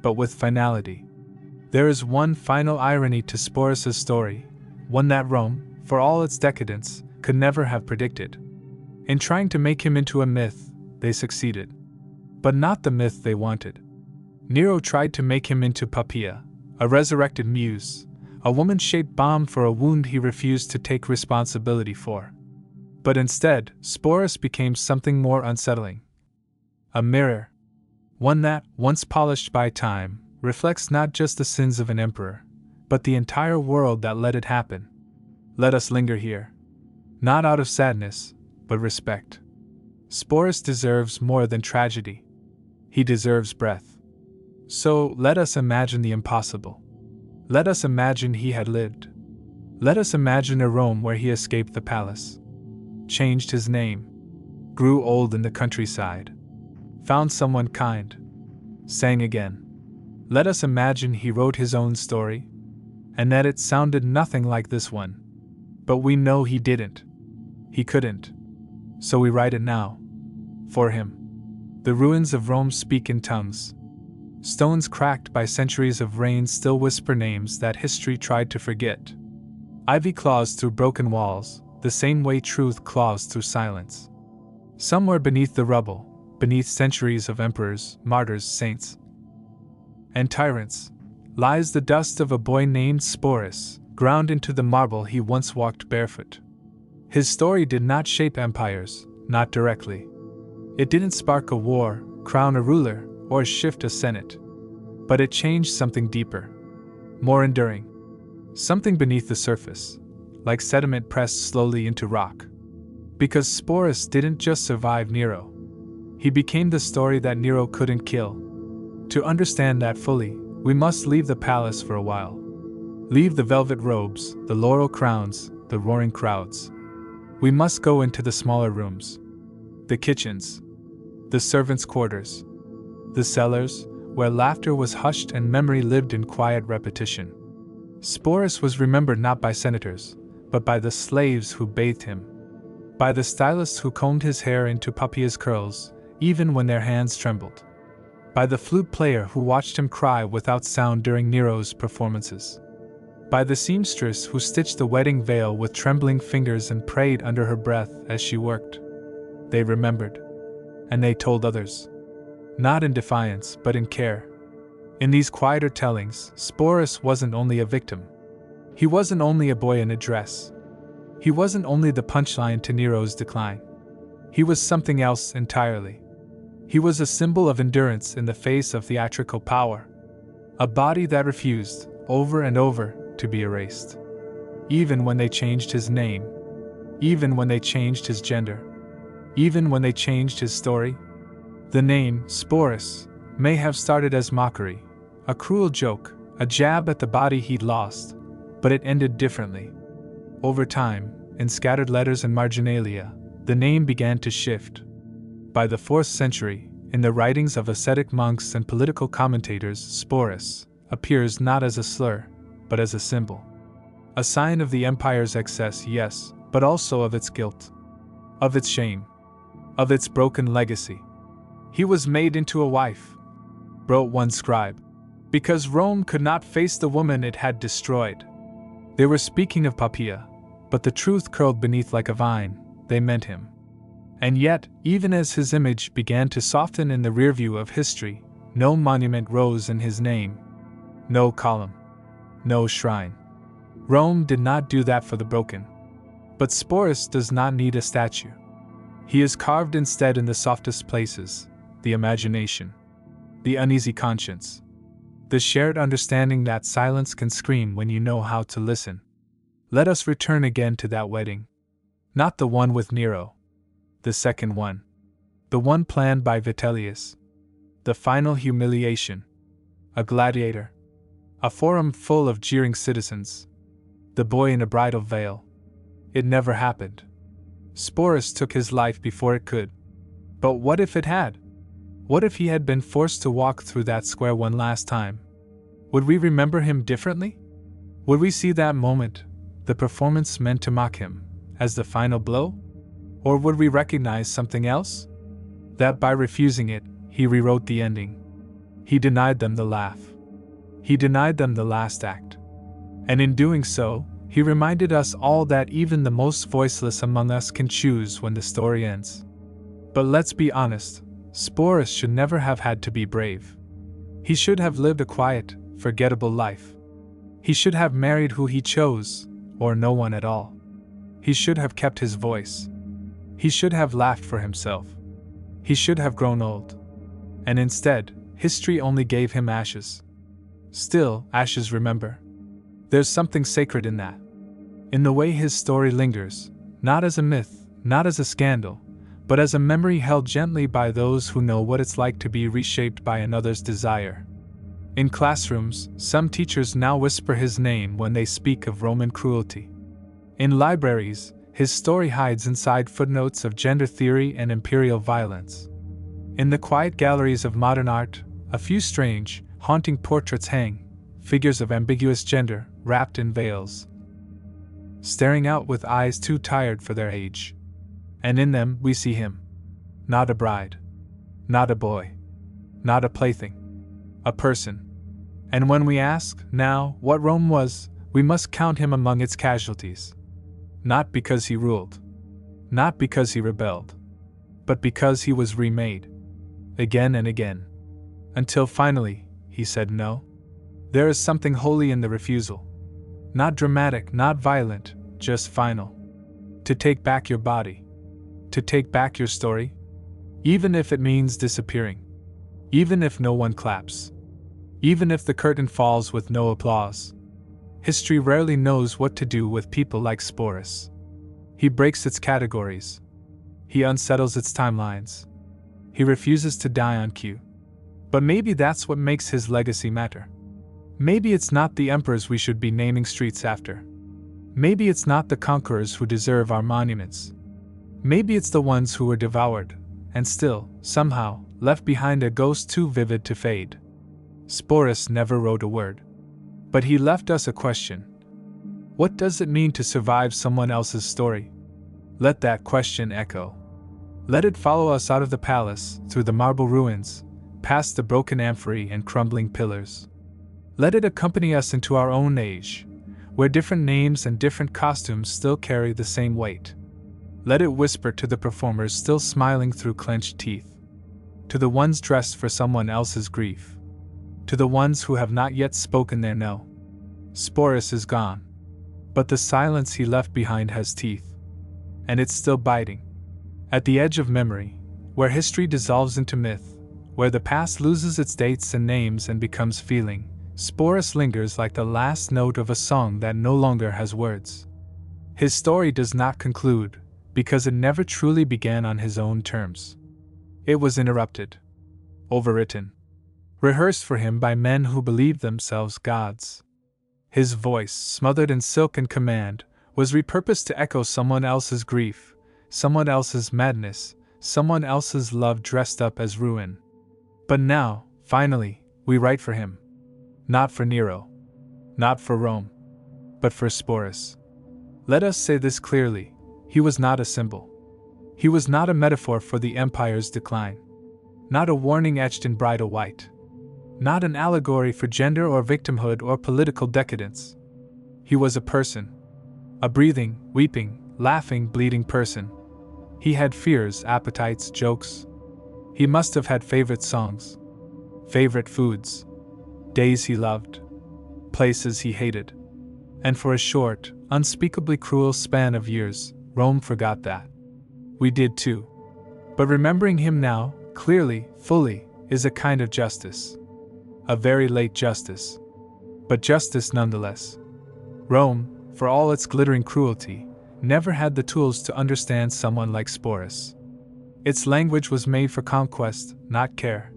But with finality. There is one final irony to Sporus's story, one that Rome, for all its decadence, could never have predicted. In trying to make him into a myth, they succeeded. But not the myth they wanted. Nero tried to make him into Poppaea, a resurrected muse, a woman-shaped balm for a wound he refused to take responsibility for. But instead, Sporus became something more unsettling. A mirror. One that, once polished by time, reflects not just the sins of an emperor, but the entire world that let it happen. Let us linger here. Not out of sadness, but respect. Sporus deserves more than tragedy. He deserves breath. So, let us imagine the impossible. Let us imagine he had lived. Let us imagine a Rome where he escaped the palace. Changed his name. Grew old in the countryside. Found someone kind. Sang again. Let us imagine he wrote his own story. And that it sounded nothing like this one. But we know he didn't. He couldn't. So we write it now. For him. The ruins of Rome speak in tongues. Stones cracked by centuries of rain still whisper names that history tried to forget. Ivy claws through broken walls, the same way truth claws through silence. Somewhere beneath the rubble, beneath centuries of emperors, martyrs, saints, and tyrants, lies the dust of a boy named Sporus, ground into the marble he once walked barefoot. His story did not shape empires, not directly. It didn't spark a war, crown a ruler, or shift a senate. But it changed something deeper, more enduring. Something beneath the surface, like sediment pressed slowly into rock. Because Sporus didn't just survive Nero. He became the story that Nero couldn't kill. To understand that fully, we must leave the palace for a while. Leave the velvet robes, the laurel crowns, the roaring crowds. We must go into the smaller rooms. The kitchens. The servants' quarters. The cellars, where laughter was hushed and memory lived in quiet repetition. Sporus was remembered not by senators, but by the slaves who bathed him. By the stylists who combed his hair into Poppaea's curls, even when their hands trembled. By the flute player who watched him cry without sound during Nero's performances. By the seamstress who stitched the wedding veil with trembling fingers and prayed under her breath as she worked. They remembered. And they told others. Not in defiance, but in care. In these quieter tellings, Sporus wasn't only a victim. He wasn't only a boy in a dress. He wasn't only the punchline to Nero's decline. He was something else entirely. He was a symbol of endurance in the face of theatrical power. A body that refused, over and over, to be erased. Even when they changed his name. Even when they changed his gender. Even when they changed his story. The name, Sporus, may have started as mockery, a cruel joke, a jab at the body he'd lost, but it ended differently. Over time, in scattered letters and marginalia, the name began to shift. By the 4th century, in the writings of ascetic monks and political commentators, Sporus appears not as a slur, but as a symbol. A sign of the empire's excess, yes, but also of its guilt. Of its shame. Of its broken legacy. He was made into a wife, wrote one scribe. Because Rome could not face the woman it had destroyed. They were speaking of Poppaea, but the truth curled beneath like a vine, they meant him. And yet, even as his image began to soften in the rearview of history, no monument rose in his name. No column. No shrine. Rome did not do that for the broken. But Sporus does not need a statue. He is carved instead in the softest places, the imagination, the uneasy conscience, the shared understanding that silence can scream when you know how to listen. Let us return again to that wedding. Not the one with Nero. The second one. The one planned by Vitellius. The final humiliation. A gladiator. A forum full of jeering citizens. The boy in a bridal veil. It never happened. Sporus took his life before it could. But what if it had? What if he had been forced to walk through that square one last time? Would we remember him differently? Would we see that moment, the performance meant to mock him, as the final blow? Or would we recognize something else? That by refusing it, he rewrote the ending. He denied them the laugh. He denied them the last act. And in doing so, he reminded us all that even the most voiceless among us can choose when the story ends. But let's be honest, Sporus should never have had to be brave. He should have lived a quiet, forgettable life. He should have married who he chose, or no one at all. He should have kept his voice. He should have laughed for himself. He should have grown old. And instead, history only gave him ashes. Still, ashes remember. There's something sacred in that. In the way his story lingers, not as a myth, not as a scandal, but as a memory held gently by those who know what it's like to be reshaped by another's desire. In classrooms, some teachers now whisper his name when they speak of Roman cruelty. In libraries, his story hides inside footnotes of gender theory and imperial violence. In the quiet galleries of modern art, a few strange, haunting portraits hang, figures of ambiguous gender, wrapped in veils, staring out with eyes too tired for their age. And in them we see him. Not a bride. Not a boy. Not a plaything. A person. And when we ask, now, what Rome was, we must count him among its casualties. Not because he ruled. Not because he rebelled. But because he was remade. Again and again. Until finally, he said no. There is something holy in the refusal. Not dramatic, not violent, just final. To take back your body. To take back your story. Even if it means disappearing. Even if no one claps. Even if the curtain falls with no applause. History rarely knows what to do with people like Sporus. He breaks its categories. He unsettles its timelines. He refuses to die on cue. But maybe that's what makes his legacy matter. Maybe it's not the emperors we should be naming streets after. Maybe it's not the conquerors who deserve our monuments. Maybe it's the ones who were devoured, and still, somehow, left behind a ghost too vivid to fade. Sporus never wrote a word. But he left us a question. What does it mean to survive someone else's story? Let that question echo. Let it follow us out of the palace, through the marble ruins, past the broken amphorae and crumbling pillars. Let it accompany us into our own age, where different names and different costumes still carry the same weight. Let it whisper to the performers still smiling through clenched teeth, to the ones dressed for someone else's grief, to the ones who have not yet spoken their no. Sporus is gone, but the silence he left behind has teeth, and it's still biting. At the edge of memory, where history dissolves into myth, where the past loses its dates and names and becomes feeling, Sporus lingers like the last note of a song that no longer has words. His story does not conclude, because it never truly began on his own terms. It was interrupted, overwritten, rehearsed for him by men who believed themselves gods. His voice, smothered in silk and command, was repurposed to echo someone else's grief, someone else's madness, someone else's love dressed up as ruin. But now, finally, we write for him. Not for Nero. Not for Rome. But for Sporus. Let us say this clearly. He was not a symbol. He was not a metaphor for the empire's decline. Not a warning etched in bridal white. not an allegory for gender or victimhood or political decadence. He was a person. A breathing, weeping, laughing, bleeding person. He had fears, appetites, jokes. He must have had favorite songs, favorite foods, days he loved, places he hated. And for a short, unspeakably cruel span of years, Rome forgot that. We did too. But remembering him now, clearly, fully, is a kind of justice. A very late justice. But justice nonetheless. Rome, for all its glittering cruelty, never had the tools to understand someone like Sporus. Its language was made for conquest, not care.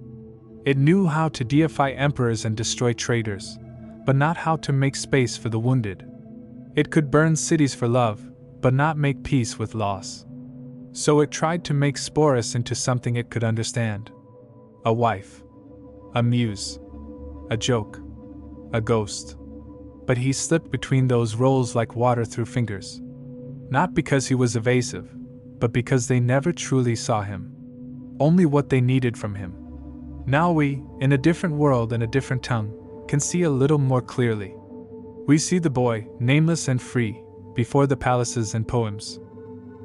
It knew how to deify emperors and destroy traitors, but not how to make space for the wounded. It could burn cities for love, but not make peace with loss. So it tried to make Sporus into something it could understand. A wife. A muse. A joke. A ghost. But he slipped between those roles like water through fingers. Not because he was evasive, but because they never truly saw him. Only what they needed from him. Now we, in a different world and a different tongue, can see a little more clearly. We see the boy, nameless and free, before the palaces and poems.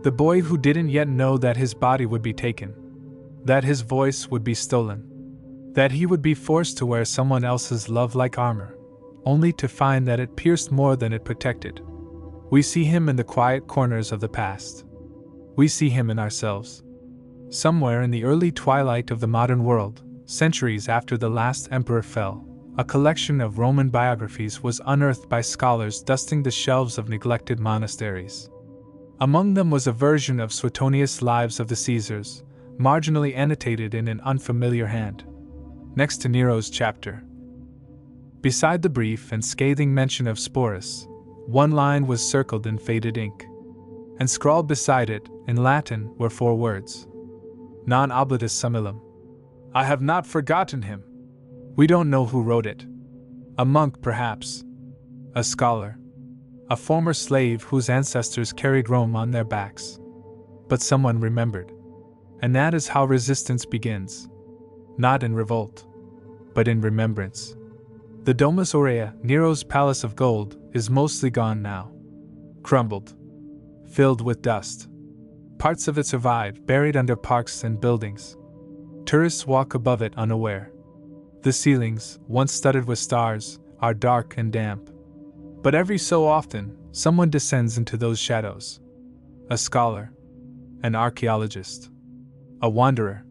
The boy who didn't yet know that his body would be taken, that his voice would be stolen, that he would be forced to wear someone else's love-like armor, only to find that it pierced more than it protected. We see him in the quiet corners of the past. We see him in ourselves. Somewhere in the early twilight of the modern world, centuries after the last emperor fell, a collection of Roman biographies was unearthed by scholars dusting the shelves of neglected monasteries. Among them was a version of Suetonius' Lives of the Caesars, marginally annotated in an unfamiliar hand, next to Nero's chapter. Beside the brief and scathing mention of Sporus, one line was circled in faded ink, and scrawled beside it, in Latin, were 4 words. Non oblitus sum illum. I have not forgotten him. We don't know who wrote it. A monk, perhaps. A scholar. A former slave whose ancestors carried Rome on their backs. But someone remembered. And that is how resistance begins. Not in revolt, but in remembrance. The Domus Aurea, Nero's palace of gold, is mostly gone now. Crumbled. Filled with dust. Parts of it survive, buried under parks and buildings. Tourists walk above it unaware. The ceilings, once studded with stars, are dark and damp. But every so often, someone descends into those shadows. A scholar. An archaeologist. A wanderer.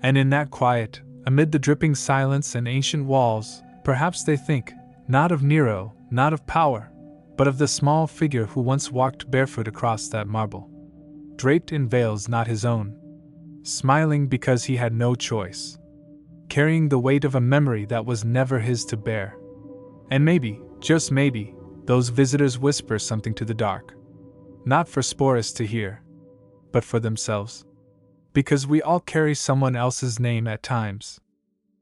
And in that quiet, amid the dripping silence and ancient walls, perhaps they think, not of Nero, not of power, but of the small figure who once walked barefoot across that marble. Draped in veils not his own. Smiling because he had no choice. Carrying the weight of a memory that was never his to bear. And maybe, just maybe, those visitors whisper something to the dark. Not for Sporus to hear, but for themselves. Because we all carry someone else's name at times.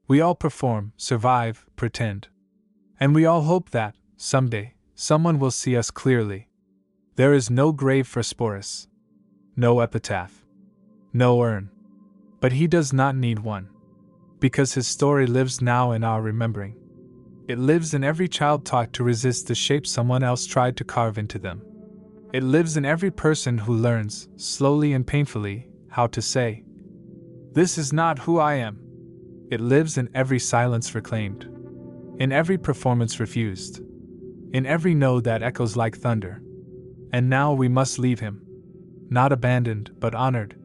We all perform, survive, pretend. And we all hope that, someday, someone will see us clearly. There is no grave for Sporus. No epitaph. No urn. But he does not need one. Because his story lives now in our remembering. It lives in every child taught to resist the shape someone else tried to carve into them. It lives in every person who learns, slowly and painfully, how to say, "This is not who I am." It lives in every silence reclaimed. In every performance refused. In every no that echoes like thunder. And now we must leave him. Not abandoned, but honored.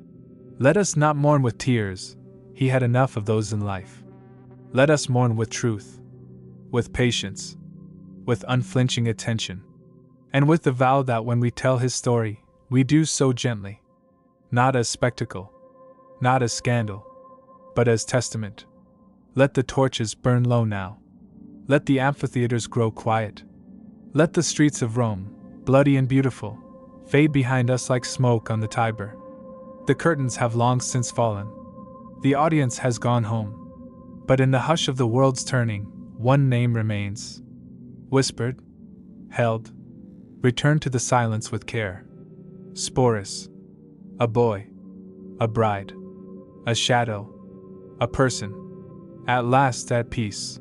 Let us not mourn with tears. He had enough of those in life. Let us mourn with truth. With patience. With unflinching attention. And with the vow that when we tell his story, we do so gently. Not as spectacle. Not as scandal. But as testament. Let the torches burn low now. Let the amphitheaters grow quiet. Let the streets of Rome, bloody and beautiful, fade behind us like smoke on the Tiber. The curtains have long since fallen. The audience has gone home. But in the hush of the world's turning, one name remains. Whispered. Held. Returned to the silence with care. Sporus. A boy. A bride. A shadow. A person. At last at peace,